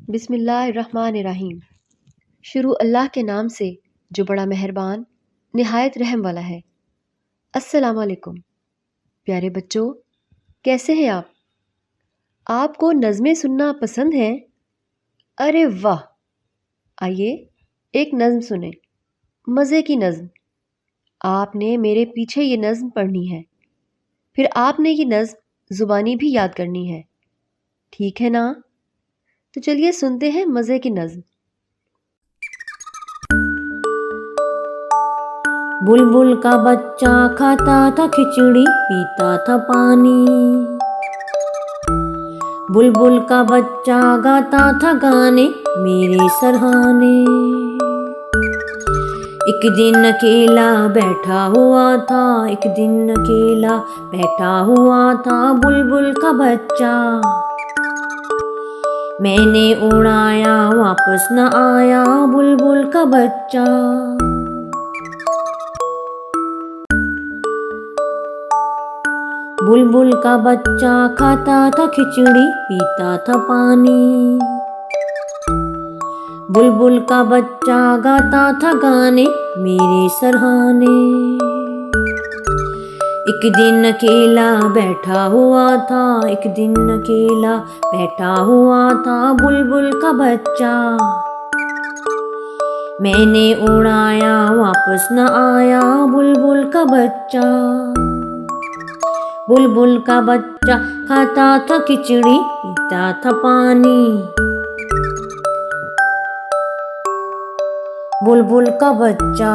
बिस्मिल्लाहिर्रहमानिर्रहीम। शुरू अल्लाह के नाम से जो बड़ा मेहरबान निहायत रहम वाला है। अस्सलाम वालेकुम। प्यारे बच्चों, कैसे हैं आप? आपको नज़में सुनना पसंद है? अरे वाह! आइए एक नज़्म सुने, मज़े की नज़्म। आपने मेरे पीछे ये नज़्म पढ़नी है, फिर आपने ये नज़्म ज़ुबानी भी याद करनी है। ठीक है ना? तो चलिए सुनते हैं मज़े की नज़्म। बुलबुल का बच्चा खाता था खिचड़ी, पीता था पानी। बुलबुल का बच्चा गाता था गाने मेरे सरहाने। एक दिन अकेला बैठा हुआ था, एक दिन अकेला बैठा हुआ था बुलबुल का बच्चा। मैंने उड़ाया वापस न आया बुलबुल का बच्चा। बुलबुल का बच्चा खाता था खिचड़ी, पीता था पानी। बुलबुल का बच्चा गाता था गाने मेरे सरहाने। एक दिन अकेला बैठा हुआ था, एक दिन अकेला बैठा हुआ था बुलबुल का बच्चा। मैंने उड़ाया वापस न आया बुलबुल का बच्चा। बुलबुल का बच्चा खाता था खिचड़ी, पीता था पानी। बुलबुल का बच्चा।